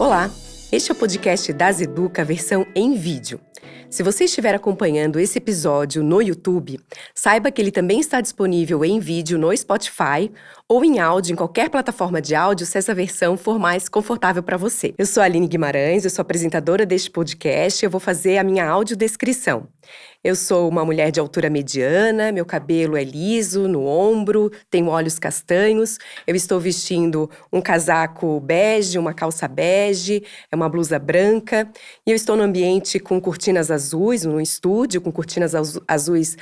Olá, este é o podcast das Educa, versão em vídeo. Se você estiver acompanhando esse episódio no YouTube, saiba que ele também está disponível em vídeo no Spotify ou em áudio em qualquer plataforma de áudio, se essa versão for mais confortável para você. Eu sou a Aline Guimarães, eu sou apresentadora deste podcast e eu vou fazer a minha audiodescrição. Eu sou uma mulher de altura mediana, meu cabelo é liso, no ombro, tenho olhos castanhos, eu estou vestindo um casaco bege, uma calça bege, uma blusa branca, e eu estou no ambiente com cortinas azuis, num estúdio com cortinas azuis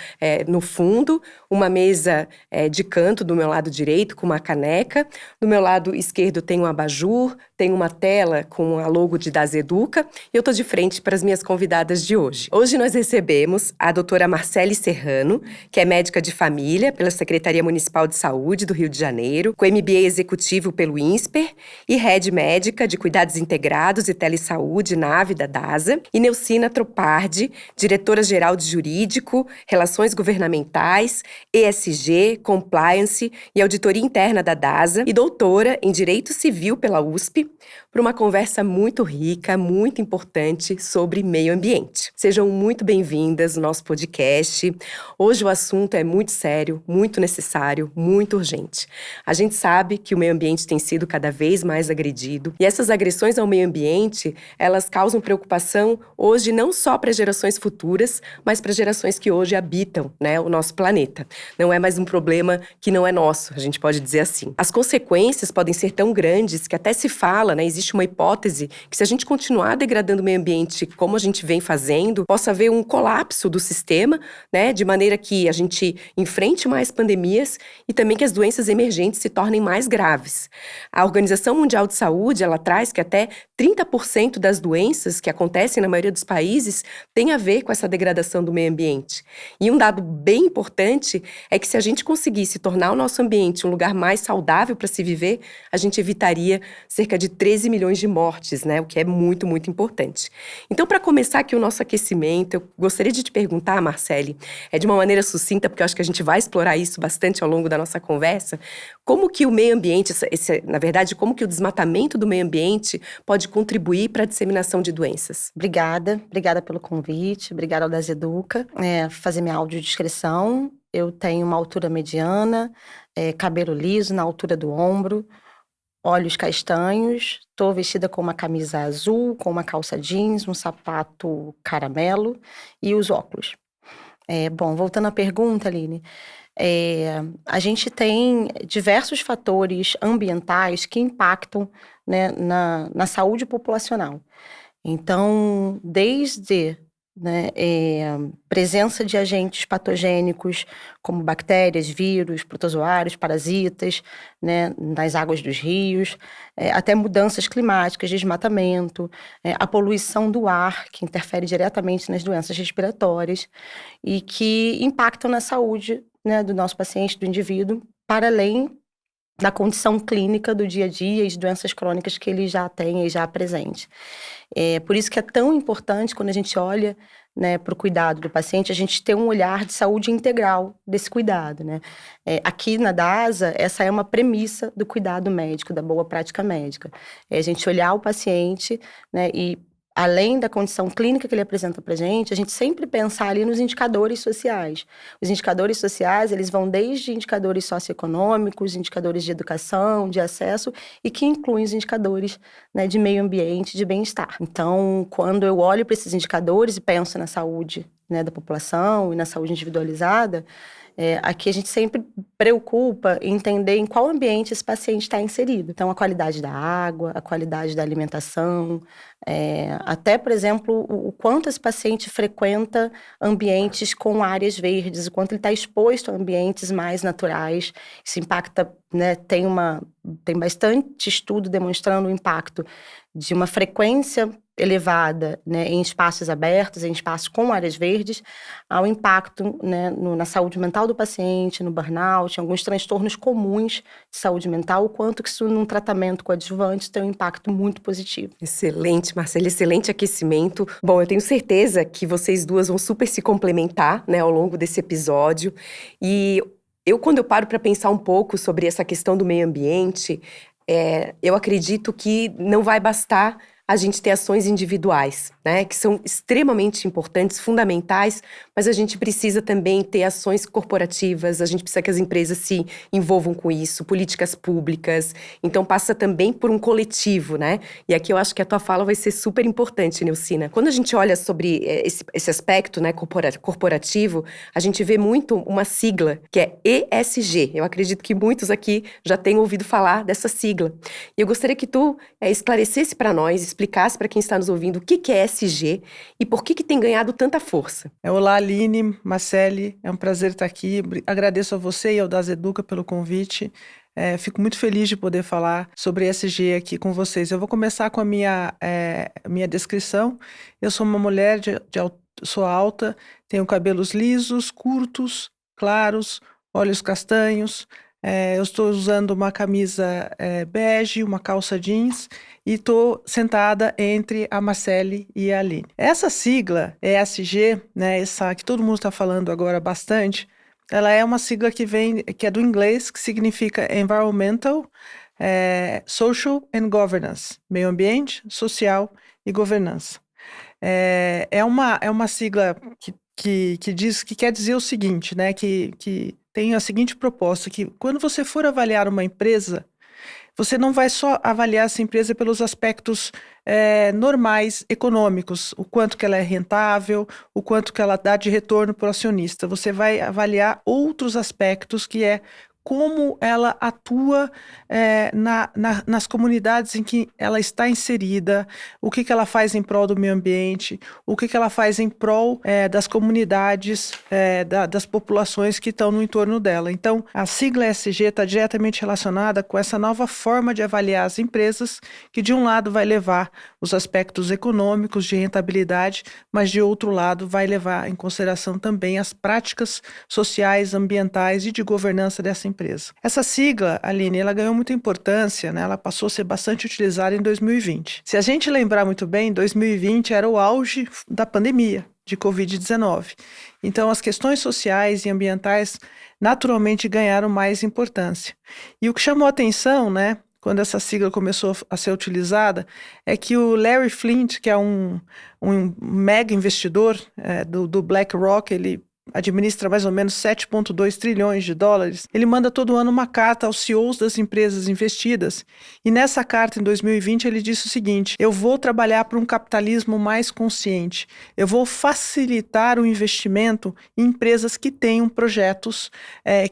no fundo, uma mesa de canto do meu lado direito com uma caneca, do meu lado esquerdo tem um abajur, tem uma tela com a logo de Das Educa, e eu estou de frente para as minhas convidadas de hoje. Hoje nós recebemos a doutora Marcele Serrano, que é médica de família pela Secretaria Municipal de Saúde do Rio de Janeiro, com MBA executivo pelo INSPER e Head Médica de Cuidados Integrados e Telesaúde na AVE da DASA, e Neucina Tropardi, diretora-geral de Jurídico, Relações Governamentais, ESG, Compliance e Auditoria Interna da DASA, e doutora em Direito Civil pela USP, para uma conversa muito rica, muito importante sobre meio ambiente. Sejam muito bem-vindas ao nosso podcast. Hoje o assunto é muito sério, muito necessário, muito urgente. A gente sabe que o meio ambiente tem sido cada vez mais agredido e essas agressões ao meio ambiente, elas causam preocupação hoje não só para gerações futuras, mas para gerações que hoje habitam, o nosso planeta. Não é mais um problema que não é nosso, a gente pode dizer assim. As consequências podem ser tão grandes que até se fala, existe uma hipótese que se a gente continuar degradando o meio ambiente como a gente vem fazendo, possa haver um colapso do sistema, de maneira que a gente enfrente mais pandemias e também que as doenças emergentes se tornem mais graves. A Organização Mundial de Saúde, ela traz que até 30% das doenças que acontecem na maioria dos países tem a ver com essa degradação do meio ambiente. E um dado bem importante é que se a gente conseguisse tornar o nosso ambiente um lugar mais saudável para se viver, a gente evitaria cerca de 13 milhões de mortes, o que é muito, muito importante. Então, para começar aqui o nosso aquecimento, eu gostaria de te perguntar, Marcele, de uma maneira sucinta, porque eu acho que a gente vai explorar isso bastante ao longo da nossa conversa, como que o meio ambiente, na verdade, como que o desmatamento do meio ambiente pode contribuir para a disseminação de doenças? Obrigada pelo convite, obrigada ao Das Educa. Fazer minha audiodescrição, eu tenho uma altura mediana, cabelo liso na altura do ombro, olhos castanhos, estou vestida com uma camisa azul, com uma calça jeans, um sapato caramelo e os óculos. Bom, voltando à pergunta, Aline, a gente tem diversos fatores ambientais que impactam, na saúde populacional. Então, desde presença de agentes patogênicos como bactérias, vírus, protozoários, parasitas, nas águas dos rios, até mudanças climáticas, desmatamento, a poluição do ar, que interfere diretamente nas doenças respiratórias e que impactam na saúde, do nosso paciente, do indivíduo, para além da condição clínica do dia a dia e de doenças crônicas que ele já tem e já apresente. Por isso que é tão importante, quando a gente olha para o cuidado do paciente, a gente ter um olhar de saúde integral desse cuidado. Aqui na DASA, essa é uma premissa do cuidado médico, da boa prática médica. É a gente olhar o paciente, e além da condição clínica que ele apresenta para a gente sempre pensar ali nos indicadores sociais. Os indicadores sociais, eles vão desde indicadores socioeconômicos, indicadores de educação, de acesso, e que incluem os indicadores, de meio ambiente, de bem-estar. Então, quando eu olho para esses indicadores e penso na saúde, da população e na saúde individualizada, aqui a gente sempre preocupa em entender em qual ambiente esse paciente está inserido. Então, a qualidade da água, a qualidade da alimentação, até, por exemplo, o quanto esse paciente frequenta ambientes com áreas verdes, o quanto ele está exposto a ambientes mais naturais. Isso impacta, tem bastante estudo demonstrando o impacto de uma frequência elevada, em espaços abertos, em espaços com áreas verdes, ao impacto, na saúde mental do paciente, no burnout, em alguns transtornos comuns de saúde mental, o quanto que isso num tratamento coadjuvante tem um impacto muito positivo. Excelente, Marcela, excelente aquecimento. Bom, eu tenho certeza que vocês duas vão super se complementar, ao longo desse episódio. E quando eu paro para pensar um pouco sobre essa questão do meio ambiente, eu acredito que não vai bastar a gente ter ações individuais, né, que são extremamente importantes, fundamentais, mas a gente precisa também ter ações corporativas, a gente precisa que as empresas se envolvam com isso, políticas públicas, então passa também por um coletivo, né? E aqui eu acho que a tua fala vai ser super importante, Nilcina. Quando a gente olha sobre esse aspecto, né, corporativo, a gente vê muito uma sigla que é ESG. Eu acredito que muitos aqui já tenham ouvido falar dessa sigla. E eu gostaria que tu esclarecesse para nós, explicasse para quem está nos ouvindo o que é ESG e por que tem ganhado tanta força. Olá, Aline, Marcele, é um prazer estar aqui. Agradeço a você e ao Das Educa pelo convite. Fico muito feliz de poder falar sobre ESG aqui com vocês. Eu vou começar com a minha descrição. Eu sou uma mulher, sou alta, tenho cabelos lisos, curtos, claros, olhos castanhos. Eu estou usando uma camisa bege, uma calça jeans e estou sentada entre a Marcele e a Aline. Essa sigla, ESG, né, essa que todo mundo está falando agora bastante, ela é uma sigla que é do inglês, que significa Environmental, Social and Governance, meio ambiente, social e governança. É uma sigla que quer dizer o seguinte, né, que tem a seguinte proposta, que quando você for avaliar uma empresa, você não vai só avaliar essa empresa pelos aspectos normais, econômicos, o quanto que ela é rentável, o quanto que ela dá de retorno para o acionista. Você vai avaliar outros aspectos, que é como ela atua nas comunidades em que ela está inserida, o que ela faz em prol do meio ambiente, o que ela faz em prol das comunidades, das populações que estão no entorno dela. Então, a sigla ESG está diretamente relacionada com essa nova forma de avaliar as empresas, que de um lado vai levar os aspectos econômicos de rentabilidade, mas de outro lado vai levar em consideração também as práticas sociais, ambientais e de governança dessa empresa. Essa sigla, Aline, ela ganhou muita importância, né? Ela passou a ser bastante utilizada em 2020. Se a gente lembrar muito bem, 2020 era o auge da pandemia de Covid-19. Então, as questões sociais e ambientais naturalmente ganharam mais importância. E o que chamou a atenção, né, quando essa sigla começou a ser utilizada, é que o Larry Flynt, que é um mega investidor do BlackRock, ele administra mais ou menos 7,2 trilhões de dólares, ele manda todo ano uma carta aos CEOs das empresas investidas, e nessa carta, em 2020, ele disse o seguinte: eu vou trabalhar para um capitalismo mais consciente, eu vou facilitar o investimento em empresas que tenham projetos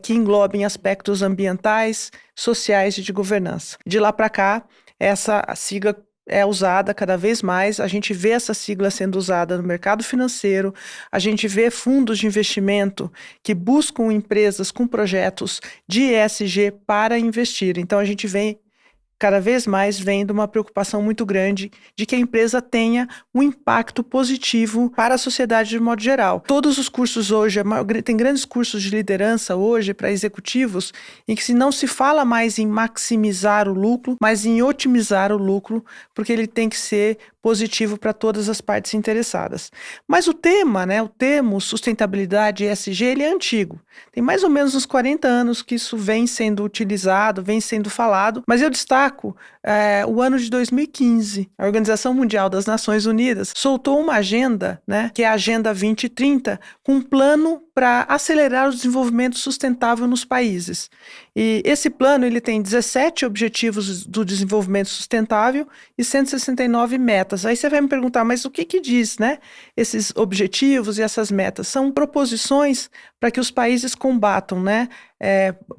que englobem aspectos ambientais, sociais e de governança. De lá para cá, essa sigla é usada cada vez mais, a gente vê essa sigla sendo usada no mercado financeiro, a gente vê fundos de investimento que buscam empresas com projetos de ESG para investir. Então, a gente vem cada vez mais vendo uma preocupação muito grande de que a empresa tenha um impacto positivo para a sociedade de modo geral. Todos os cursos hoje, tem grandes cursos de liderança hoje para executivos em que não se fala mais em maximizar o lucro, mas em otimizar o lucro, porque ele tem que ser positivo para todas as partes interessadas. Mas o termo sustentabilidade ESG, ele é antigo. Tem mais ou menos uns 40 anos que isso vem sendo utilizado, vem sendo falado, mas eu destaco o ano de 2015. A Organização Mundial das Nações Unidas soltou uma agenda, né, que é a Agenda 2030, com um plano para acelerar o desenvolvimento sustentável nos países. E esse plano ele tem 17 objetivos do desenvolvimento sustentável e 169 metas. Aí você vai me perguntar, mas o que diz, né, esses objetivos e essas metas? São proposições para que os países combatam, né,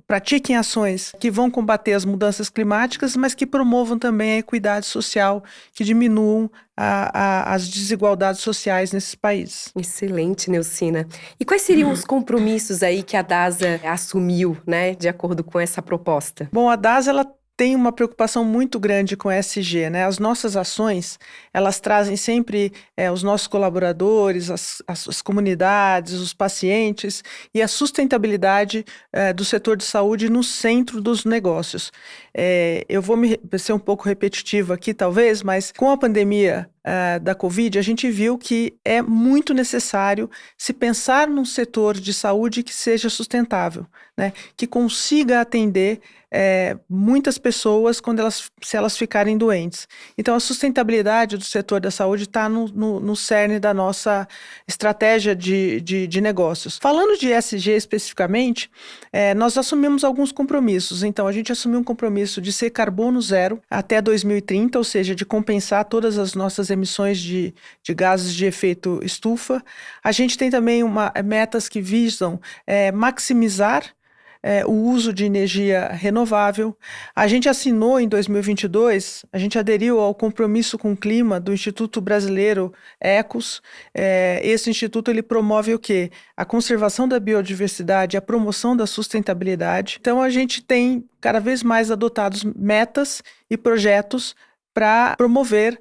pratiquem ações que vão combater as mudanças climáticas, mas que promovam também a equidade social, que diminuam as desigualdades sociais nesses países. Excelente, Nilcina. E quais seriam os compromissos aí que a DASA assumiu, né, de acordo com essa proposta? Bom, a DASA, ela tem uma preocupação muito grande com ESG, né? As nossas ações, elas trazem sempre os nossos colaboradores, as comunidades, os pacientes e a sustentabilidade do setor de saúde no centro dos negócios. Eu vou ser um pouco repetitivo aqui, talvez, mas com a pandemia da Covid, a gente viu que é muito necessário se pensar num setor de saúde que seja sustentável, né? Que consiga atender muitas pessoas se elas ficarem doentes. Então, a sustentabilidade do setor da saúde está no cerne da nossa estratégia de negócios. Falando de ESG especificamente, nós assumimos alguns compromissos. Então, a gente assumiu um compromisso de ser carbono zero até 2030, ou seja, de compensar todas as nossas emissões de gases de efeito estufa. A gente tem também metas que visam maximizar o uso de energia renovável. A gente assinou em 2022, a gente aderiu ao compromisso com o clima do Instituto Brasileiro Ecos. Esse instituto ele promove o quê? A conservação da biodiversidade, a promoção da sustentabilidade. Então a gente tem cada vez mais adotados metas e projetos para promover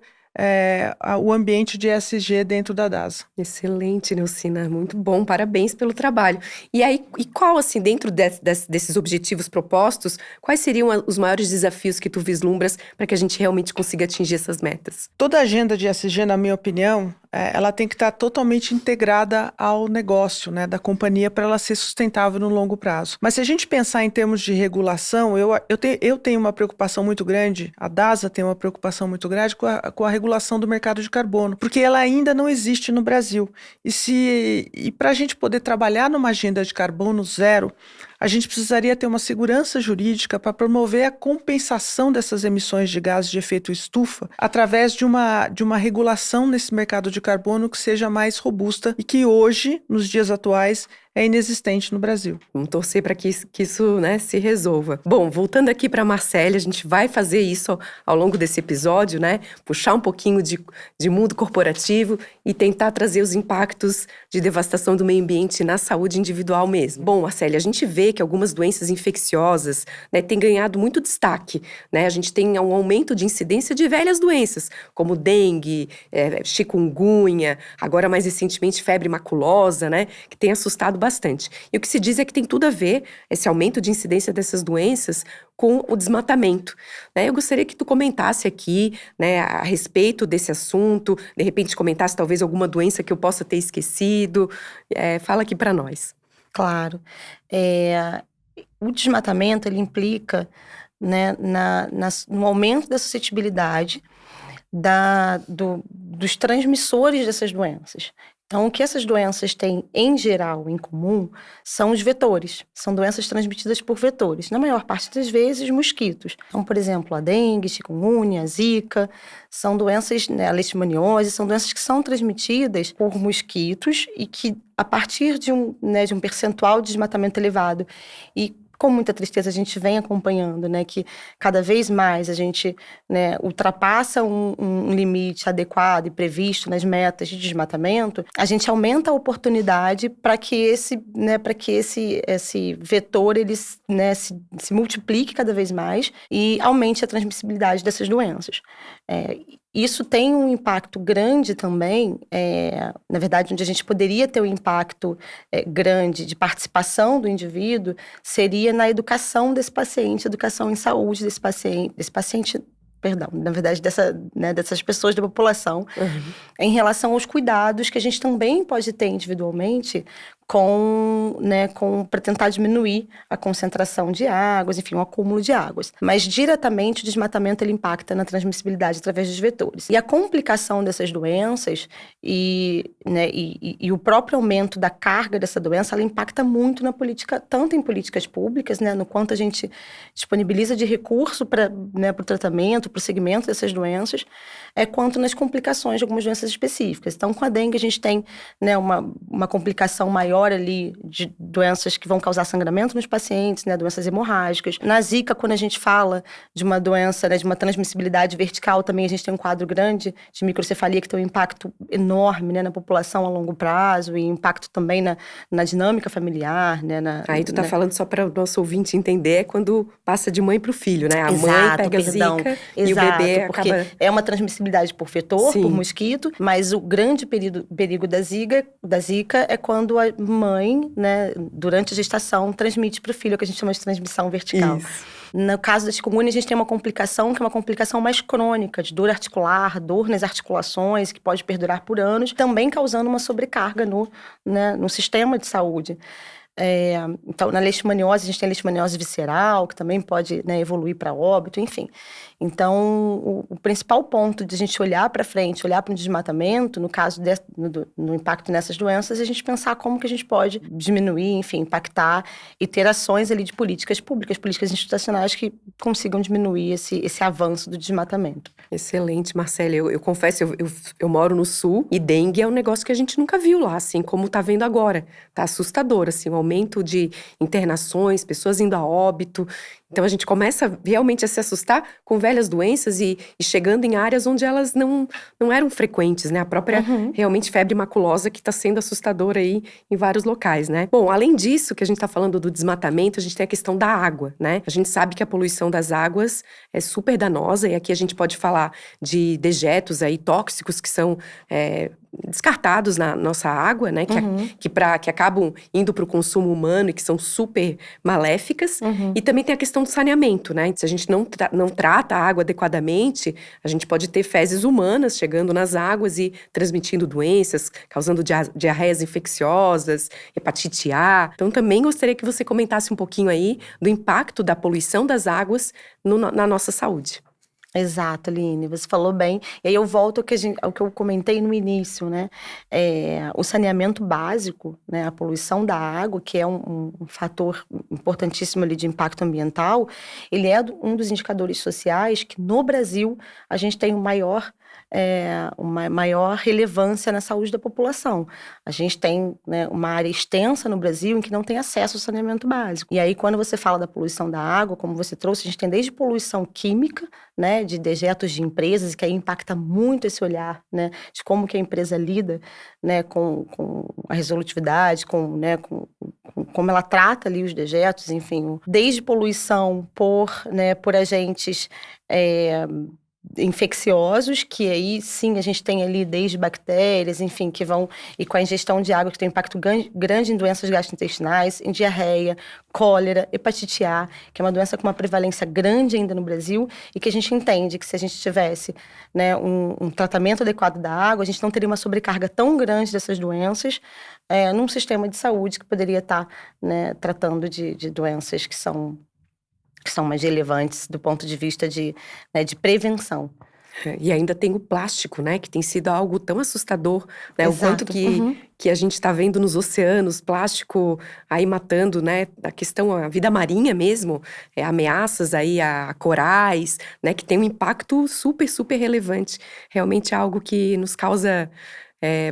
o ambiente de ESG dentro da DASA. Excelente, Neucina, muito bom, parabéns pelo trabalho. E aí, qual, assim, dentro desses objetivos propostos, quais seriam os maiores desafios que tu vislumbras para que a gente realmente consiga atingir essas metas? Toda a agenda de ESG, na minha opinião, ela tem que estar totalmente integrada ao negócio, né, da companhia para ela ser sustentável no longo prazo. Mas se a gente pensar em termos de regulação, eu tenho uma preocupação muito grande, a DASA tem uma preocupação muito grande com a regulação do mercado de carbono, porque ela ainda não existe no Brasil. E para a gente poder trabalhar numa agenda de carbono zero, a gente precisaria ter uma segurança jurídica para promover a compensação dessas emissões de gases de efeito estufa através de uma regulação nesse mercado de carbono que seja mais robusta e que hoje, nos dias atuais, é inexistente no Brasil. Vamos torcer para que isso, né, se resolva. Bom, voltando aqui para a Marcélia, a gente vai fazer isso ao longo desse episódio, né? Puxar um pouquinho de mundo corporativo e tentar trazer os impactos de devastação do meio ambiente na saúde individual mesmo. Bom, Marcélia, a gente vê que algumas doenças infecciosas, né, têm ganhado muito destaque, né? A gente tem um aumento de incidência de velhas doenças, como dengue, chikungunya, agora mais recentemente febre maculosa, né? Que tem assustado bastante. E o que se diz é que tem tudo a ver, esse aumento de incidência dessas doenças, com o desmatamento, né? Eu gostaria que tu comentasse aqui, né, a respeito desse assunto, de repente comentasse talvez alguma doença que eu possa ter esquecido. Fala aqui para nós. Claro. O desmatamento, ele implica, né, no aumento da suscetibilidade dos transmissores dessas doenças. Então, o que essas doenças têm, em geral, em comum, são os vetores. São doenças transmitidas por vetores. Na maior parte das vezes, mosquitos. Então, por exemplo, a dengue, chikungunya, a zika, são doenças, né, a leishmaniose, são doenças que são transmitidas por mosquitos e que, a partir de um percentual de desmatamento elevado e com muita tristeza a gente vem acompanhando, né, que cada vez mais a gente, né, ultrapassa um limite adequado e previsto nas metas de desmatamento, a gente aumenta a oportunidade para que esse vetor ele, né, se multiplique cada vez mais e aumente a transmissibilidade dessas doenças. Isso tem um impacto grande também, na verdade, onde a gente poderia ter um impacto grande de participação do indivíduo, seria na educação desse paciente, educação em saúde desse paciente, perdão, na verdade, dessas pessoas da população, em relação aos cuidados que a gente também pode ter individualmente para tentar diminuir a concentração de águas, enfim, o acúmulo de águas. Mas, diretamente, o desmatamento ele impacta na transmissibilidade através dos vetores. E a complicação dessas doenças e o próprio aumento da carga dessa doença, ela impacta muito na política, tanto em políticas públicas, né, no quanto a gente disponibiliza de recurso para o tratamento, para o segmento dessas doenças, quanto nas complicações de algumas doenças específicas. Então, com a dengue, a gente tem, né, uma complicação maior ali de doenças que vão causar sangramento nos pacientes, né, doenças hemorrágicas. Na zika, quando a gente fala de uma doença, né, de uma transmissibilidade vertical, também a gente tem um quadro grande de microcefalia que tem um impacto enorme, né, na população a longo prazo e impacto também na dinâmica familiar, né. Aí tu tá falando só para o nosso ouvinte entender, quando passa de mãe para o filho, né? A mãe pega zika e o bebê porque acaba... é uma transmissibilidade por vetor, Sim. por mosquito, mas o grande perigo da zika é quando a mãe, né, durante a gestação, transmite para o filho, o que a gente chama de transmissão vertical. Isso. No caso da chikungunya, a gente tem uma complicação que é uma complicação mais crônica, de dor articular, dor nas articulações, que pode perdurar por anos, também causando uma sobrecarga no sistema de saúde. Então, na leishmaniose, a gente tem a leishmaniose visceral, que também pode, né, evoluir para óbito, enfim. Então, o principal ponto de a gente olhar para frente, olhar para o desmatamento, no caso no impacto nessas doenças, é a gente pensar como que a gente pode diminuir, enfim, impactar e ter ações ali de políticas públicas, políticas institucionais que consigam diminuir esse avanço do desmatamento. Excelente, Marcela. Eu confesso, eu moro no sul e dengue é um negócio que a gente nunca viu lá, assim, como tá vendo agora. Tá assustador, assim, o aumento de internações, pessoas indo a óbito. Então a gente começa realmente a se assustar com velhas doenças e chegando em áreas onde elas não eram frequentes, né? A própria, realmente, febre maculosa que está sendo assustadora aí em vários locais, né? Bom, além disso, que a gente está falando do desmatamento, a gente tem a questão da água, né? A gente sabe que a poluição das águas é super danosa e aqui a gente pode falar de dejetos aí tóxicos que são descartados na nossa água, né? Que acabam indo para o consumo humano e que são super maléficas. E também tem a questão do saneamento, né? Se a gente não trata a água adequadamente, a gente pode ter fezes humanas chegando nas águas e transmitindo doenças, causando diarreias infecciosas, hepatite A. Então também gostaria que você comentasse um pouquinho aí do impacto da poluição das águas na nossa saúde. Exato, Aline, você falou bem. E aí eu volto ao que eu comentei no início, né? O saneamento básico, né? A poluição da água, que é um fator importantíssimo ali de impacto ambiental, ele é um dos indicadores sociais que no Brasil a gente tem uma maior relevância na saúde da população. A gente tem, né, uma área extensa no Brasil em que não tem acesso ao saneamento básico. E aí, quando você fala da poluição da água, como você trouxe, a gente tem desde poluição química, né, de dejetos de empresas, que aí impacta muito esse olhar, né, de como que a empresa lida, né, com a resolutividade, com como ela trata ali os dejetos, enfim. Desde poluição por agentes infecciosos, que aí sim a gente tem ali desde bactérias, enfim, que vão, e com a ingestão de água que tem impacto grande em doenças gastrointestinais, em diarreia, cólera, hepatite A, que é uma doença com uma prevalência grande ainda no Brasil, e que a gente entende que se a gente tivesse, né, um tratamento adequado da água, a gente não teria uma sobrecarga tão grande dessas doenças num sistema de saúde que poderia estar, né, tratando de doenças que são mais relevantes do ponto de vista de prevenção. E ainda tem o plástico, né? Que tem sido algo tão assustador, né? Exato. O quanto que a gente está vendo nos oceanos, plástico aí matando, né? A vida marinha mesmo, ameaças aí a corais, né? Que tem um impacto super, super relevante. Realmente é algo que nos causa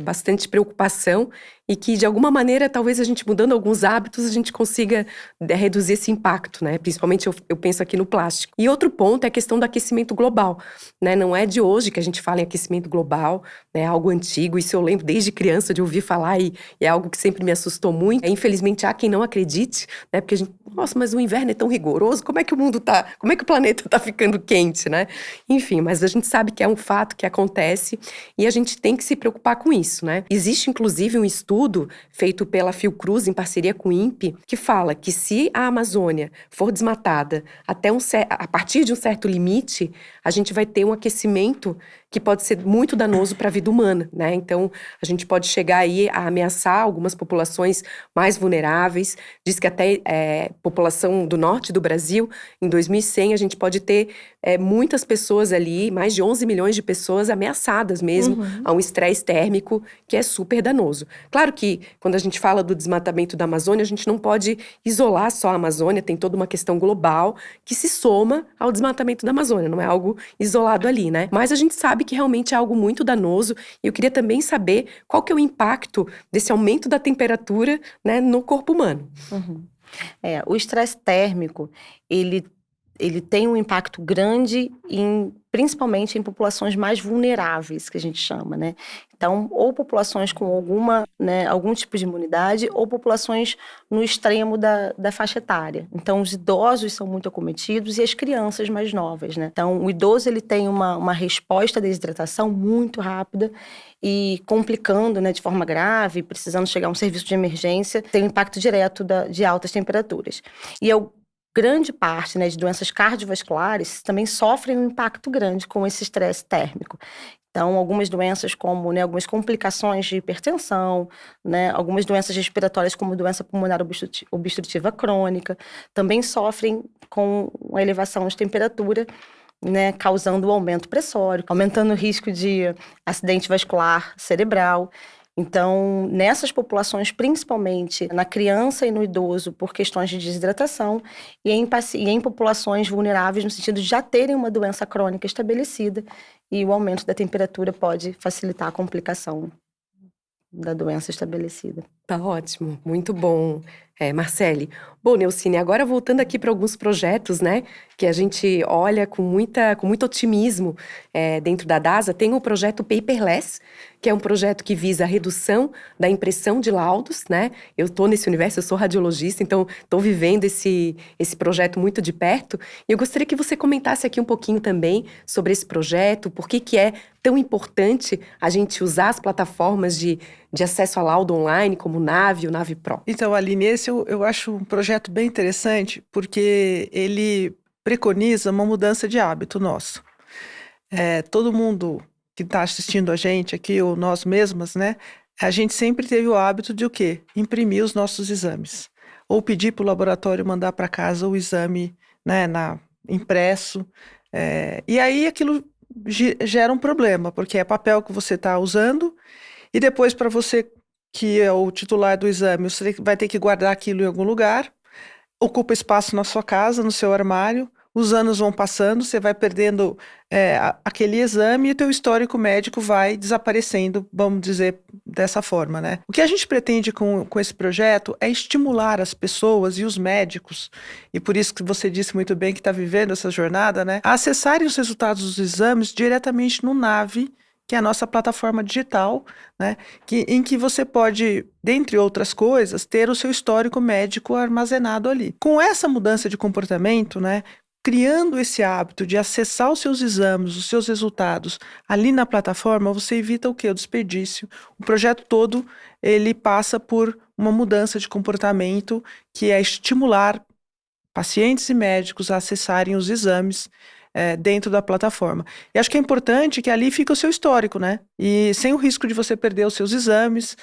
bastante preocupação e que, de alguma maneira, talvez a gente mudando alguns hábitos, a gente consiga reduzir esse impacto, né? Principalmente eu penso aqui no plástico. E outro ponto é a questão do aquecimento global, né? Não é de hoje que a gente fala em aquecimento global, né? É algo antigo, isso eu lembro desde criança de ouvir falar e é algo que sempre me assustou muito. Infelizmente, há quem não acredite, né? Porque a gente, nossa, mas o inverno é tão rigoroso, como é que como é que o planeta tá ficando quente, né? Enfim, mas a gente sabe que é um fato que acontece e a gente tem que se preocupar com isso, né? Existe, inclusive, um estudo feito pela Fiocruz, em parceria com o INPE, que fala que se a Amazônia for desmatada a partir de um certo limite, a gente vai ter um aquecimento que pode ser muito danoso para a vida humana, né? Então, a gente pode chegar aí a ameaçar algumas populações mais vulneráveis. Diz que até população do norte do Brasil, em 2100, a gente pode ter muitas pessoas ali, mais de 11 milhões de pessoas ameaçadas mesmo a um estresse térmico que é super danoso. Claro que, quando a gente fala do desmatamento da Amazônia, a gente não pode isolar só a Amazônia, tem toda uma questão global que se soma ao desmatamento da Amazônia, não é algo isolado ali, né? Mas a gente sabe que realmente é algo muito danoso e eu queria também saber qual que é o impacto desse aumento da temperatura, né, no corpo humano. O estresse térmico, ele tem um impacto grande principalmente em populações mais vulneráveis, que a gente chama, né? Então, ou populações com algum tipo de imunidade, ou populações no extremo da faixa etária. Então, os idosos são muito acometidos e as crianças mais novas, né? Então, o idoso, ele tem uma resposta à desidratação muito rápida e complicando, né, de forma grave, precisando chegar a um serviço de emergência, tem um impacto direto de altas temperaturas. E grande parte, né, de doenças cardiovasculares também sofrem um impacto grande com esse estresse térmico. Então, algumas doenças como, né, algumas complicações de hipertensão, né, algumas doenças respiratórias como doença pulmonar obstrutiva crônica, também sofrem com a elevação de temperatura, né, causando o aumento pressório, aumentando o risco de acidente vascular cerebral. Então, nessas populações, principalmente na criança e no idoso, por questões de desidratação, e em populações vulneráveis, no sentido de já terem uma doença crônica estabelecida, e o aumento da temperatura pode facilitar a complicação da doença estabelecida. Tá ótimo, muito bom, Marcele. Bom, Neucine, agora voltando aqui para alguns projetos, né, que a gente olha com muito otimismo dentro da DASA, tem o projeto Paperless, que é um projeto que visa a redução da impressão de laudos, né? Eu estou nesse universo, eu sou radiologista, então estou vivendo esse projeto muito de perto. E eu gostaria que você comentasse aqui um pouquinho também sobre esse projeto, por que é tão importante a gente usar as plataformas de acesso a laudo online, como o Navi, o Navi Pro. Então, Aline, esse eu acho um projeto bem interessante, porque ele preconiza uma mudança de hábito nosso. Todo mundo que está assistindo a gente aqui, ou nós mesmas, né? A gente sempre teve o hábito de o quê? Imprimir os nossos exames. Ou pedir para o laboratório mandar para casa o exame, né, impresso. E aí aquilo gera um problema, porque é papel que você está usando, e depois para você, que é o titular do exame, você vai ter que guardar aquilo em algum lugar, ocupa espaço na sua casa, no seu armário. Os anos vão passando, você vai perdendo aquele exame e o teu histórico médico vai desaparecendo, vamos dizer dessa forma, né? O que a gente pretende com esse projeto é estimular as pessoas e os médicos, e por isso que você disse muito bem que está vivendo essa jornada, né? A acessarem os resultados dos exames diretamente no Navi, que é a nossa plataforma digital, né? Em que você pode, dentre outras coisas, ter o seu histórico médico armazenado ali. Com essa mudança de comportamento, né? Criando esse hábito de acessar os seus exames, os seus resultados ali na plataforma, você evita o quê? O desperdício. O projeto todo, ele passa por uma mudança de comportamento que é estimular pacientes e médicos a acessarem os exames dentro da plataforma. E acho que é importante que ali fique o seu histórico, né? E sem o risco de você perder os seus exames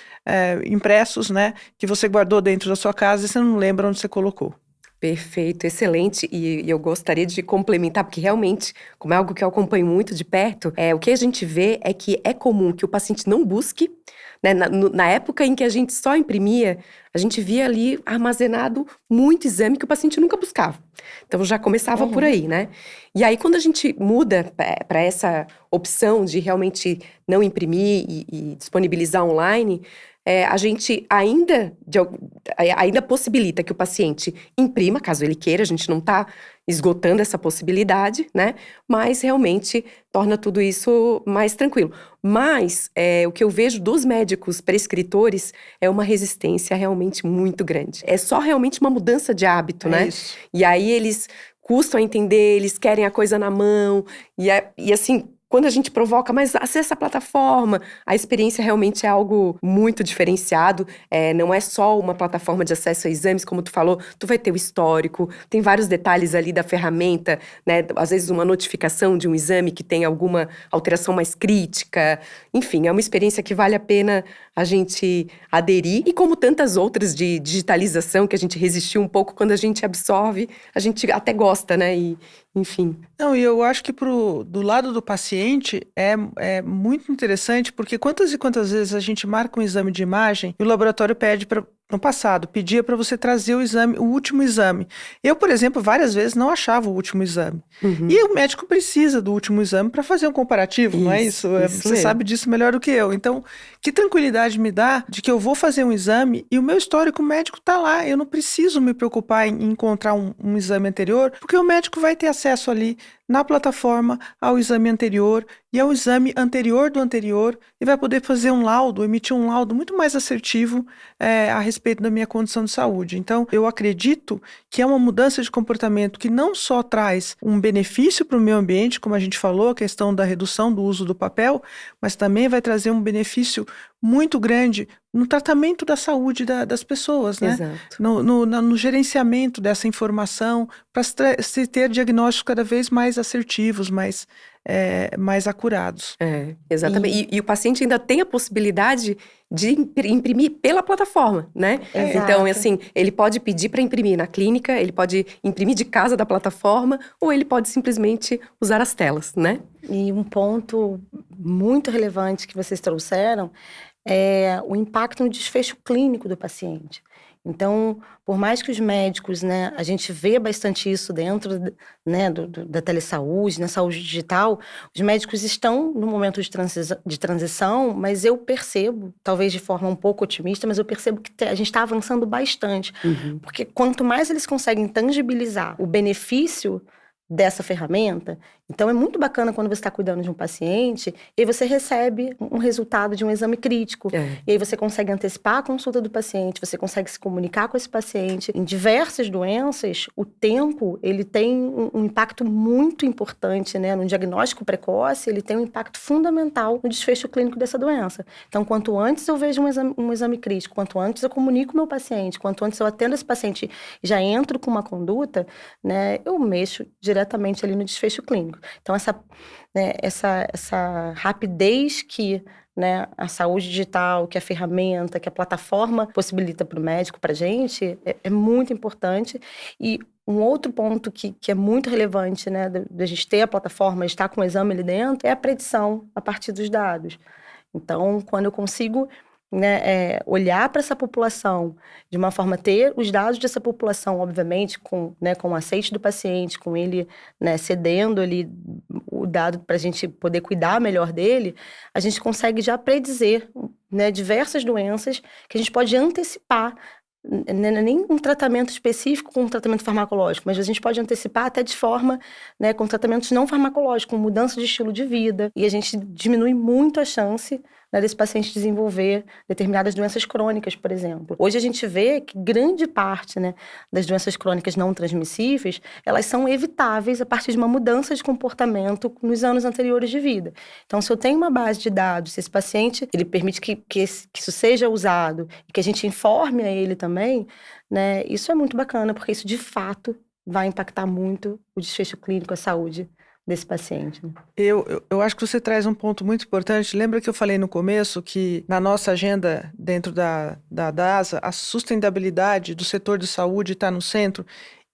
impressos, né? Que você guardou dentro da sua casa e você não lembra onde você colocou. Perfeito, excelente. E eu gostaria de complementar, porque realmente, como é algo que eu acompanho muito de perto, o que a gente vê é que é comum que o paciente não busque, né? Na época em que a gente só imprimia, a gente via ali armazenado muito exame que o paciente nunca buscava. Então já começava por aí, né? E aí quando a gente muda para essa opção de realmente não imprimir e disponibilizar online, a gente ainda possibilita que o paciente imprima, caso ele queira, a gente não está esgotando essa possibilidade, né? Mas realmente torna tudo isso mais tranquilo. Mas o que eu vejo dos médicos prescritores é uma resistência realmente muito grande. É só realmente uma mudança de hábito, né? Isso. E aí eles custam a entender, eles querem a coisa na mão, e assim, quando a gente provoca, mas acessa a plataforma, a experiência realmente é algo muito diferenciado. Não é só uma plataforma de acesso a exames, como tu falou, tu vai ter o histórico, tem vários detalhes ali da ferramenta, né? Às vezes uma notificação de um exame que tem alguma alteração mais crítica. Enfim, é uma experiência que vale a pena a gente aderir. E como tantas outras de digitalização, que a gente resistiu um pouco, quando a gente absorve, a gente até gosta, né? Enfim. Não, e eu acho que do lado do paciente é muito interessante, porque quantas e quantas vezes a gente marca um exame de imagem e o laboratório pede no passado, pedia para você trazer o último exame. Eu, por exemplo, várias vezes não achava o último exame. E o médico precisa do último exame para fazer um comparativo, não é isso? Você sabe disso melhor do que eu. Então, que tranquilidade me dá de que eu vou fazer um exame e o meu histórico médico está lá. Eu não preciso me preocupar em encontrar um exame anterior, porque o médico vai ter acesso ali na plataforma ao exame anterior e é o exame anterior do anterior, e vai poder fazer um laudo, emitir um laudo muito mais assertivo a respeito da minha condição de saúde. Então, eu acredito que é uma mudança de comportamento que não só traz um benefício para o meio ambiente, como a gente falou, a questão da redução do uso do papel, mas também vai trazer um benefício muito grande no tratamento da saúde das pessoas, né? Exato. No gerenciamento dessa informação, para se ter diagnósticos cada vez mais assertivos, mais acurados. Exatamente. E o paciente ainda tem a possibilidade de imprimir pela plataforma, né? Exato. Então, assim, ele pode pedir para imprimir na clínica, ele pode imprimir de casa da plataforma, ou ele pode simplesmente usar as telas, né? E um ponto muito relevante que vocês trouxeram é o impacto no desfecho clínico do paciente. Então, por mais que os médicos, né, a gente vê bastante isso dentro, né, da telesaúde, na saúde digital, os médicos estão no momento de transição, mas eu percebo, talvez de forma um pouco otimista, mas eu percebo que a gente está avançando bastante. Uhum. Porque quanto mais eles conseguem tangibilizar o benefício dessa ferramenta, então é muito bacana quando você está cuidando de um paciente e aí você recebe um resultado de um exame crítico. E aí você consegue antecipar a consulta do paciente, você consegue se comunicar com esse paciente. Em diversas doenças, o tempo, ele tem um impacto muito importante, né? No diagnóstico precoce, ele tem um impacto fundamental no desfecho clínico dessa doença. Então, quanto antes eu vejo um exame crítico, quanto antes eu comunico com o meu paciente, quanto antes eu atendo esse paciente e já entro com uma conduta, né? Eu mexo diretamente ali no desfecho clínico. Então, essa rapidez que, né, a saúde digital, que a ferramenta, que a plataforma possibilita para o médico, para a gente, é muito importante. E um outro ponto que é muito relevante, né, da gente ter a plataforma, de estar com o exame ali dentro, é a predição a partir dos dados. Então, quando eu consigo, né, olhar para essa população de uma forma, ter os dados dessa população, obviamente, com o aceite do paciente, com ele, né, cedendo ali o dado para a gente poder cuidar melhor dele, a gente consegue já predizer, né, diversas doenças que a gente pode antecipar. Não é nem um tratamento específico com um tratamento farmacológico, mas a gente pode antecipar até de forma, né, com tratamentos não farmacológicos, com mudança de estilo de vida, e a gente diminui muito a chance, né, desse paciente desenvolver determinadas doenças crônicas, por exemplo. Hoje a gente vê que grande parte, né, das doenças crônicas não transmissíveis, elas são evitáveis a partir de uma mudança de comportamento nos anos anteriores de vida. Então, se eu tenho uma base de dados, se esse paciente, ele permite que isso seja usado e que a gente informe a ele também, né, isso é muito bacana, porque isso, de fato, vai impactar muito o desfecho clínico, a saúde desse paciente. Eu acho que você traz um ponto muito importante. Lembra que eu falei no começo que na nossa agenda dentro da DASA, a sustentabilidade do setor de saúde está no centro?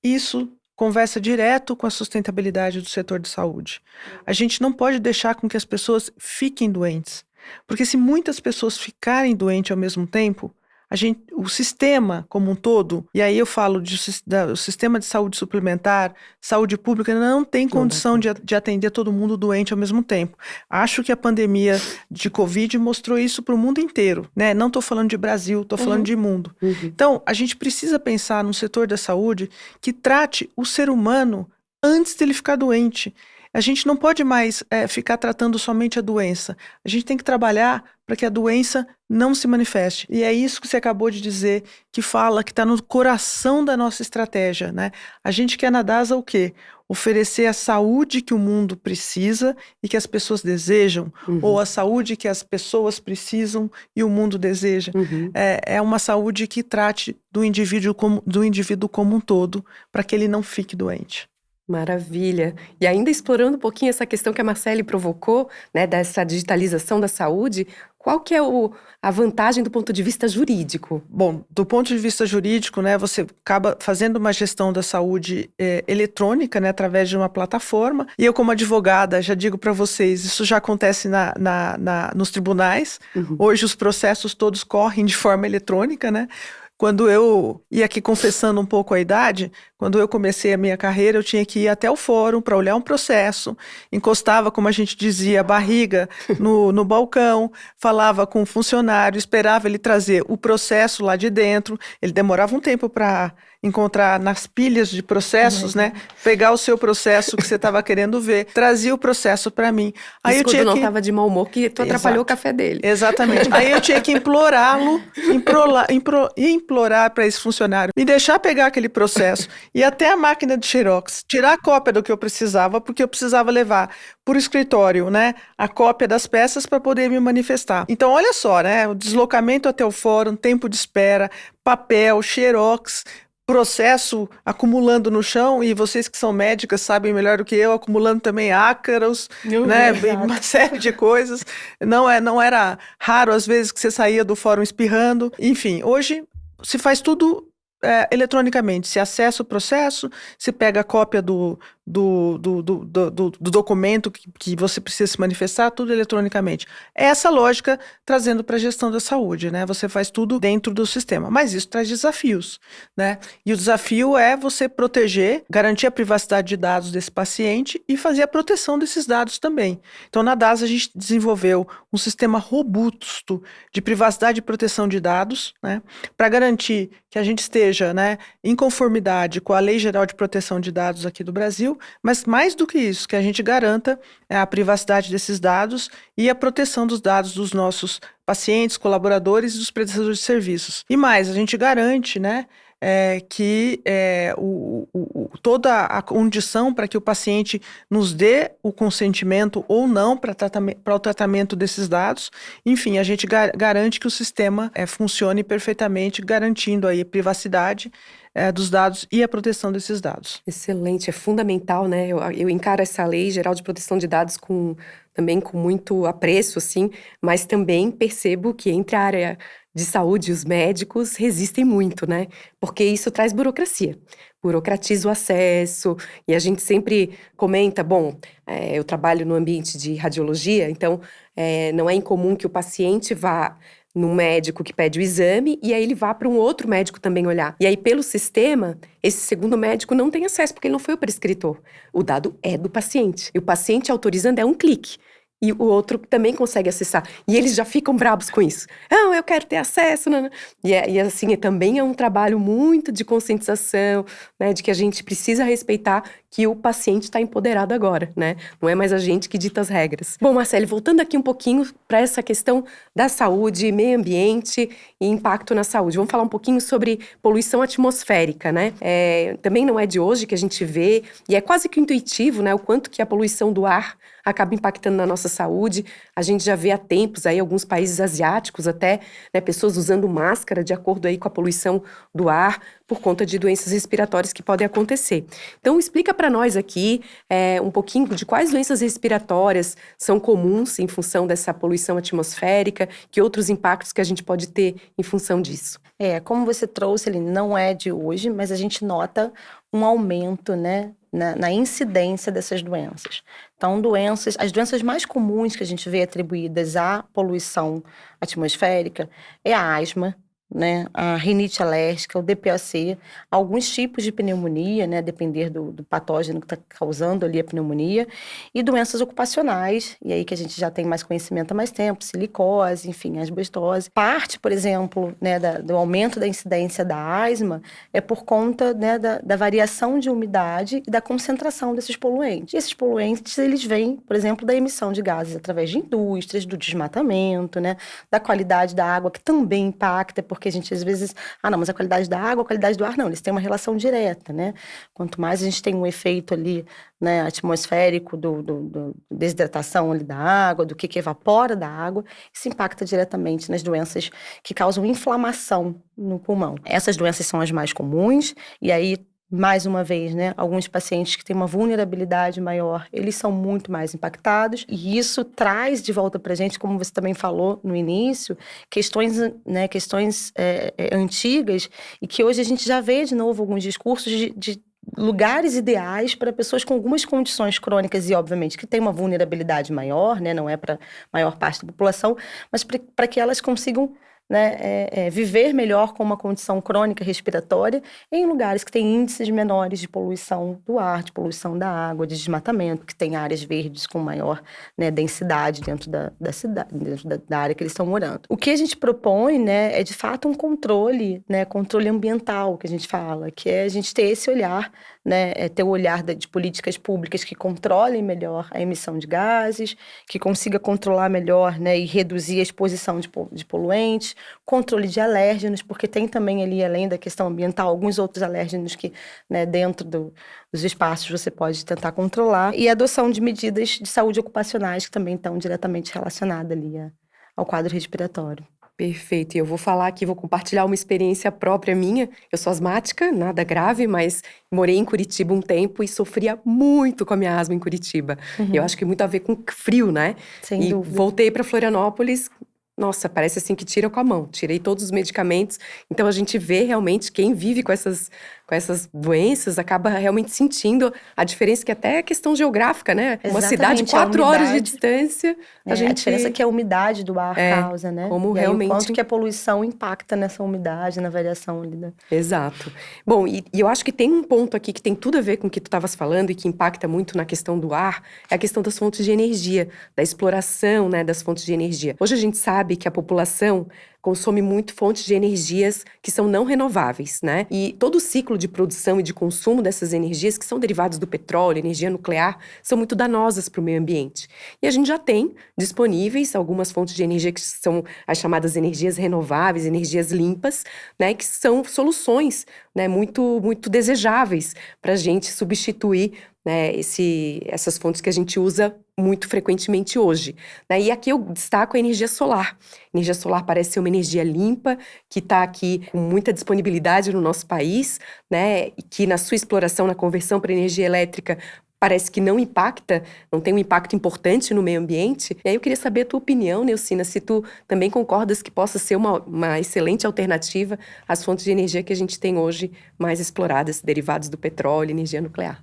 Isso conversa direto com a sustentabilidade do setor de saúde. A gente não pode deixar com que as pessoas fiquem doentes, porque se muitas pessoas ficarem doentes ao mesmo tempo, o sistema como um todo, e aí eu falo do sistema de saúde suplementar, saúde pública, não tem condição de atender todo mundo doente ao mesmo tempo. Acho que a pandemia de Covid mostrou isso para o mundo inteiro, né? Não estou falando de Brasil, estou falando de mundo. Então, a gente precisa pensar num setor da saúde que trate o ser humano antes dele ficar doente. A gente não pode mais ficar tratando somente a doença. A gente tem que trabalhar para que a doença não se manifeste. E é isso que você acabou de dizer, que fala que está no coração da nossa estratégia, né? A gente quer na DASA o quê? Oferecer a saúde que o mundo precisa e que as pessoas desejam, ou a saúde que as pessoas precisam e o mundo deseja. É uma saúde que trate do indivíduo como um todo, para que ele não fique doente. Maravilha. E ainda explorando um pouquinho essa questão que a Marcele provocou, né, dessa digitalização da saúde, qual que é a vantagem do ponto de vista jurídico? Bom, do ponto de vista jurídico, né, você acaba fazendo uma gestão da saúde eletrônica, né, através de uma plataforma. E eu, como advogada, já digo para vocês, isso já acontece nos tribunais. Hoje os processos todos correm de forma eletrônica, né? Quando eu ia aqui confessando um pouco a idade, quando eu comecei a minha carreira, eu tinha que ir até o fórum para olhar um processo, encostava, como a gente dizia, a barriga no balcão, falava com o funcionário, esperava ele trazer o processo lá de dentro, ele demorava um tempo para encontrar nas pilhas de processos, né? Pegar o seu processo que você estava querendo ver, trazia o processo para mim. Aí Isso eu quando tinha não que... estava de mau humor, que tu atrapalhou o café dele. Exatamente. Aí eu tinha que implorá-lo, implorar para esse funcionário me deixar pegar aquele processo e até a máquina de Xerox, tirar a cópia do que eu precisava, porque eu precisava levar por escritório, né, a cópia das peças para poder me manifestar. Então, olha só, né, o deslocamento até o fórum, tempo de espera, papel, Xerox, processo acumulando no chão, e vocês que são médicas sabem melhor do que eu, acumulando também ácaros, né, uma série de coisas. Não era raro, às vezes, que você saía do fórum espirrando. Enfim, hoje se faz tudo eletronicamente. Se acessa o processo, se pega a cópia do documento que você precisa se manifestar, tudo eletronicamente. É essa lógica trazendo para a gestão da saúde, né? Você faz tudo dentro do sistema. Mas isso traz desafios, né? E o desafio é você proteger, garantir a privacidade de dados desse paciente e fazer a proteção desses dados também. Então, na DASA, a gente desenvolveu um sistema robusto de privacidade e proteção de dados, né? Para garantir que a gente esteja, né, em conformidade com a Lei Geral de Proteção de Dados aqui do Brasil, mas mais do que isso, que a gente garanta a privacidade desses dados e a proteção dos dados dos nossos pacientes, colaboradores e dos prestadores de serviços. E mais, a gente garante, né, que toda a condição para que o paciente nos dê o consentimento ou não para o tratamento desses dados. Enfim, a gente garante que o sistema funcione perfeitamente, garantindo aí a privacidade dos dados e a proteção desses dados. Excelente, é fundamental, né? Eu encaro essa Lei Geral de Proteção de Dados também com muito apreço, assim, mas também percebo que entre a área de saúde e os médicos resistem muito, né? Porque isso traz burocracia. Burocratiza o acesso, e a gente sempre comenta, bom, eu trabalho no ambiente de radiologia, então não é incomum que o paciente vá num médico que pede o exame e aí ele vá para um outro médico também olhar. E aí, pelo sistema, esse segundo médico não tem acesso, porque ele não foi o prescritor. O dado é do paciente. E o paciente autorizando é um clique. E o outro também consegue acessar. E eles já ficam bravos com isso. Não, eu quero ter acesso. Não, não. E assim, também é um trabalho muito de conscientização, né? De que a gente precisa respeitar que o paciente está empoderado agora, né? Não é mais a gente que dita as regras. Bom, Marcele, voltando aqui um pouquinho para essa questão da saúde, meio ambiente e impacto na saúde. Vamos falar um pouquinho sobre poluição atmosférica, né? Também não é de hoje que a gente vê, e é quase que intuitivo, né? O quanto que a poluição do ar acaba impactando na nossa saúde. A gente já vê há tempos aí alguns países asiáticos até, né, pessoas usando máscara de acordo aí com a poluição do ar por conta de doenças respiratórias que podem acontecer. Então, explica para nós aqui um pouquinho de quais doenças respiratórias são comuns em função dessa poluição atmosférica, que outros impactos que a gente pode ter em função disso. Como você trouxe, ele não é de hoje, mas a gente nota um aumento, né, na incidência dessas doenças. Então, as doenças mais comuns que a gente vê atribuídas à poluição atmosférica é a asma, né, a rinite alérgica, o DPOC, alguns tipos de pneumonia, né, a depender do patógeno que está causando ali a pneumonia, e doenças ocupacionais, e aí que a gente já tem mais conhecimento há mais tempo, silicose, enfim, asbestose. Parte, por exemplo, né, do aumento da incidência da asma é por conta, né, da variação de umidade e da concentração desses poluentes. E esses poluentes, eles vêm, por exemplo, da emissão de gases através de indústrias, do desmatamento, né, da qualidade da água, que também impacta, porque a gente às vezes, não, mas a qualidade da água, a qualidade do ar, não, eles têm uma relação direta, né? Quanto mais a gente tem um efeito ali, né, atmosférico do desidratação ali da água, do que evapora da água, isso impacta diretamente nas doenças que causam inflamação no pulmão. Essas doenças são as mais comuns, e aí, mais uma vez, né, alguns pacientes que têm uma vulnerabilidade maior, eles são muito mais impactados, e isso traz de volta pra gente, como você também falou no início, questões antigas, e que hoje a gente já vê de novo alguns discursos de lugares ideais para pessoas com algumas condições crônicas e, obviamente, que têm uma vulnerabilidade maior, né, não é para a maior parte da população, mas para que elas consigam né, viver melhor com uma condição crônica respiratória em lugares que têm índices menores de poluição do ar, de poluição da água, de desmatamento, que tem áreas verdes com maior, né, densidade dentro da cidade, dentro da área que eles estão morando. O que a gente propõe, né, é de fato um controle, né, controle ambiental que a gente fala, que é a gente ter esse olhar, né, ter o olhar de políticas públicas que controlem melhor a emissão de gases, que consiga controlar melhor, né, e reduzir a exposição de poluentes, controle de alérgenos, porque tem também ali, além da questão ambiental, alguns outros alérgenos que, né, dentro dos espaços você pode tentar controlar, e a adoção de medidas de saúde ocupacionais que também estão diretamente relacionadas ali ao quadro respiratório. Perfeito. E eu vou falar aqui, vou compartilhar uma experiência própria minha. Eu sou asmática, nada grave, mas morei em Curitiba um tempo e sofria muito com a minha asma em Curitiba. Eu acho que muito a ver com frio, né? Sem e dúvida. voltei para Florianópolis. Nossa, parece assim que tira com a mão. Tirei todos os medicamentos. Então a gente vê realmente quem vive com essas doenças acaba realmente sentindo a diferença, que até é questão geográfica, né? Uma cidade, Exatamente, a 4 horas de umidade. distância, A diferença é que a umidade do ar causa, né? como E aí, realmente... o quanto que a poluição impacta nessa umidade, na variação ali Exato. Bom, e eu acho que tem um ponto aqui que tem tudo a ver com o que tu estavas falando e que impacta muito na questão do ar, é a questão das fontes de energia, da exploração, né, das fontes de energia. Hoje a gente sabe que a população consome muito fontes de energias que são não renováveis, né? E todo o ciclo de produção e de consumo dessas energias, que são derivados do petróleo, energia nuclear, são muito danosas para o meio ambiente. E a gente já tem disponíveis algumas fontes de energia que são as chamadas energias renováveis, energias limpas, né? Que são soluções, né, muito, muito desejáveis para a gente substituir, né, essas fontes que a gente usa muito frequentemente hoje, né? E aqui eu destaco a energia solar. A energia solar parece ser uma energia limpa, que está aqui com muita disponibilidade no nosso país, né? E que na sua exploração, na conversão para energia elétrica, parece que não impacta, não tem um impacto importante no meio ambiente. E aí eu queria saber a tua opinião, Neucina, se tu também concordas que possa ser uma excelente alternativa às fontes de energia que a gente tem hoje mais exploradas, derivados do petróleo, energia nuclear.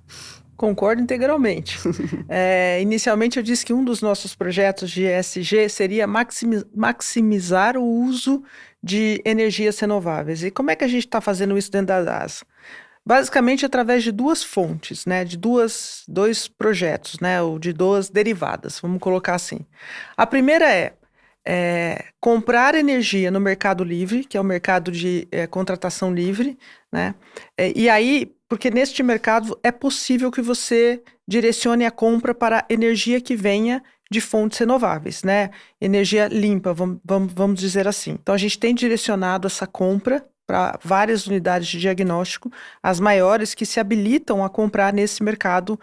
Concordo integralmente. Inicialmente eu disse que um dos nossos projetos de ESG seria maximizar o uso de energias renováveis. E como é que a gente está fazendo isso dentro da DASA? Basicamente através de duas fontes, né, de dois projetos, né, ou de duas derivadas, vamos colocar assim. A primeira é comprar energia no Mercado Livre, que é o mercado de contratação livre, né? E aí, porque neste mercado é possível que você direcione a compra para energia que venha de fontes renováveis, né? Energia limpa, vamos dizer assim. Então, a gente tem direcionado essa compra para várias unidades de diagnóstico, as maiores que se habilitam a comprar nesse mercado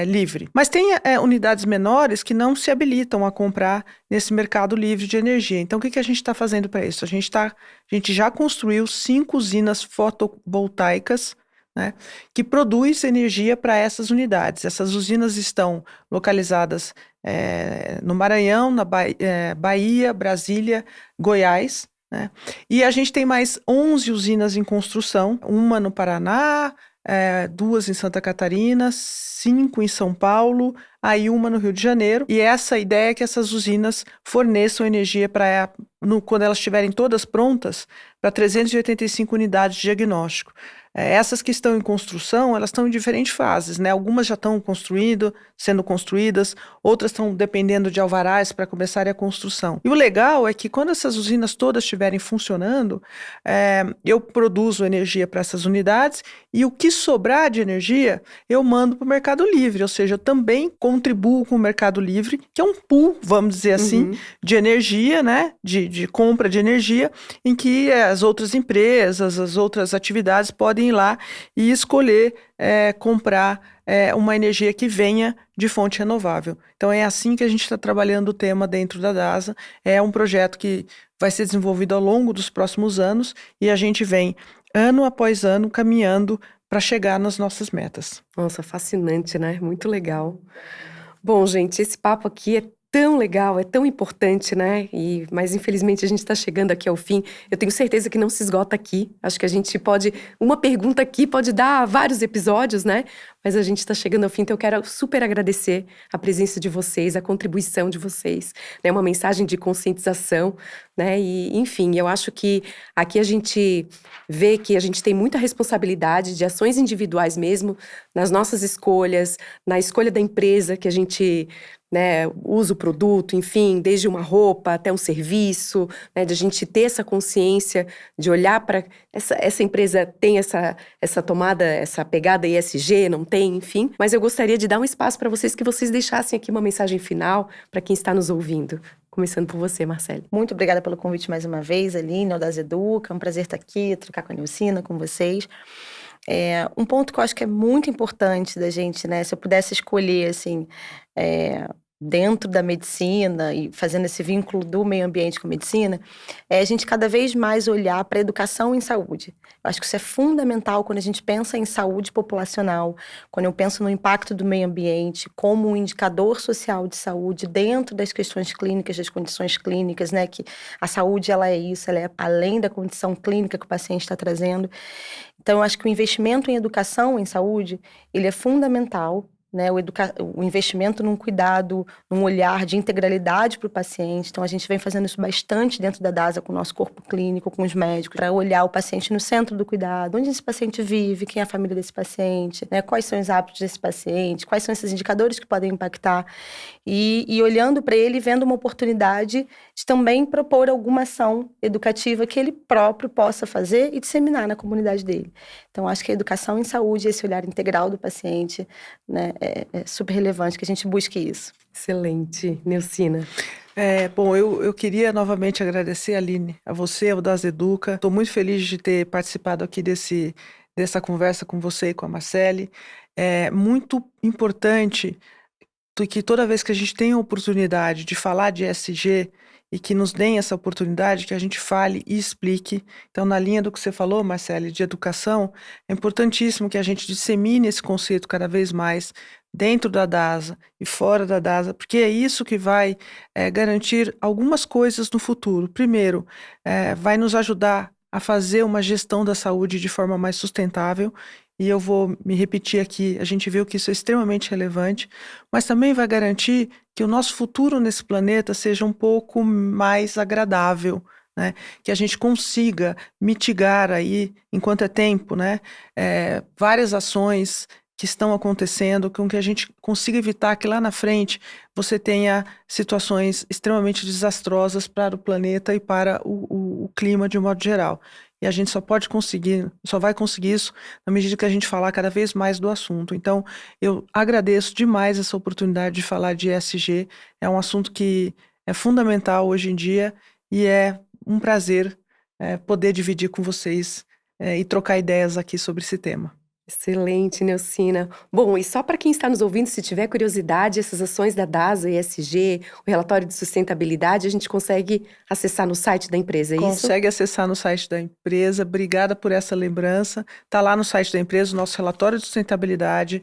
livre. Mas tem unidades menores que não se habilitam a comprar nesse mercado livre de energia. Então, o que a gente está fazendo para isso? A gente já construiu 5 usinas fotovoltaicas, né, que produz energia para essas unidades. Essas usinas estão localizadas no Maranhão, na Bahia, Brasília, Goiás, né? E a gente tem mais 11 usinas em construção, uma no Paraná, 2 em Santa Catarina, 5 em São Paulo, aí uma no Rio de Janeiro. E essa ideia é que essas usinas forneçam energia quando elas estiverem todas prontas, para 385 unidades de diagnóstico. Essas que estão em construção, elas estão em diferentes fases, né? Algumas já estão sendo construídas, outras estão dependendo de alvarás para começarem a construção. E o legal é que quando essas usinas todas estiverem funcionando, eu produzo energia para essas unidades e o que sobrar de energia eu mando para o Mercado Livre, ou seja, eu também contribuo com o Mercado Livre, que é um pool, vamos dizer assim, de energia, né? De compra de energia, em que as outras empresas, as outras atividades podem ir lá e escolher comprar uma energia que venha de fonte renovável. Então é assim que a gente está trabalhando o tema dentro da DASA. É um projeto que vai ser desenvolvido ao longo dos próximos anos e a gente vem ano após ano caminhando para chegar nas nossas metas. Nossa, fascinante, né? Muito legal. Bom, gente, esse papo aqui é tão legal, é tão importante, né? Mas infelizmente a gente está chegando aqui ao fim. Eu tenho certeza que não se esgota aqui. Acho que a gente pode... Uma pergunta aqui pode dar vários episódios, né? Mas a gente está chegando ao fim, então eu quero super agradecer a presença de vocês, a contribuição de vocês, né? Uma mensagem de conscientização, né? E, enfim, eu acho que aqui a gente vê que a gente tem muita responsabilidade de ações individuais mesmo, nas nossas escolhas, na escolha da empresa que a gente... né, usa o produto, enfim, desde uma roupa até um serviço, né, de a gente ter essa consciência de olhar para essa empresa tem essa tomada, essa pegada ESG, não tem, enfim. Mas eu gostaria de dar um espaço para vocês, que vocês deixassem aqui uma mensagem final para quem está nos ouvindo. Começando por você, Marcele. Muito obrigada pelo convite mais uma vez, Aline, ao Das Educa. É um prazer estar aqui, trocar com a Nilcina, com vocês. Um ponto que eu acho que é muito importante da gente, né? Se eu pudesse escolher, assim, dentro da medicina e fazendo esse vínculo do meio ambiente com a medicina, é a gente cada vez mais olhar para a educação em saúde. Eu acho que isso é fundamental quando a gente pensa em saúde populacional, quando eu penso no impacto do meio ambiente como um indicador social de saúde dentro das questões clínicas, das condições clínicas, né? Que a saúde, ela é isso, ela é além da condição clínica que o paciente está trazendo. Então, eu acho que o investimento em educação em saúde, ele é fundamental, né? O investimento num cuidado, num olhar de integralidade para o paciente. Então, a gente vem fazendo isso bastante dentro da DASA, com o nosso corpo clínico, com os médicos, para olhar o paciente no centro do cuidado, onde esse paciente vive, quem é a família desse paciente, né? Quais são os hábitos desse paciente, quais são esses indicadores que podem impactar. E olhando para ele, vendo uma oportunidade de também propor alguma ação educativa que ele próprio possa fazer e disseminar na comunidade dele. Então, acho que a educação em saúde, esse olhar integral do paciente, né, é super relevante que a gente busque isso. Excelente. Nilcina. Bom, eu queria novamente agradecer, Aline, a você, ao Das Educa. Estou muito feliz de ter participado aqui dessa conversa com você e com a Marcele. É muito importante que toda vez que a gente tem a oportunidade de falar de ESG e que nos deem essa oportunidade, que a gente fale e explique. Então, na linha do que você falou, Marcele, de educação, é importantíssimo que a gente dissemine esse conceito cada vez mais dentro da DASA e fora da DASA, porque é isso que vai garantir algumas coisas no futuro. Primeiro, vai nos ajudar a fazer uma gestão da saúde de forma mais sustentável. E eu vou me repetir aqui, a gente viu que isso é extremamente relevante, mas também vai garantir que o nosso futuro nesse planeta seja um pouco mais agradável, né? Que a gente consiga mitigar aí, enquanto é tempo, né? Várias ações que estão acontecendo, com que a gente consiga evitar que lá na frente você tenha situações extremamente desastrosas para o planeta e para o clima de um modo geral. E a gente só vai conseguir isso na medida que a gente falar cada vez mais do assunto. Então, eu agradeço demais essa oportunidade de falar de ESG. É um assunto que é fundamental hoje em dia e é um prazer poder dividir com vocês e trocar ideias aqui sobre esse tema. Excelente, Nilcina. Bom, e só para quem está nos ouvindo, se tiver curiosidade, essas ações da DASA, ESG, o relatório de sustentabilidade, a gente consegue acessar no site da empresa, é isso? Consegue acessar no site da empresa. Obrigada por essa lembrança. Está lá no site da empresa o nosso relatório de sustentabilidade,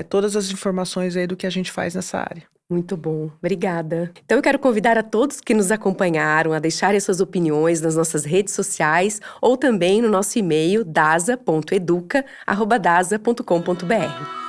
todas as informações aí do que a gente faz nessa área. Muito bom, obrigada. Então eu quero convidar a todos que nos acompanharam a deixarem suas opiniões nas nossas redes sociais ou também no nosso e-mail dasa.educa@dasa.com.br.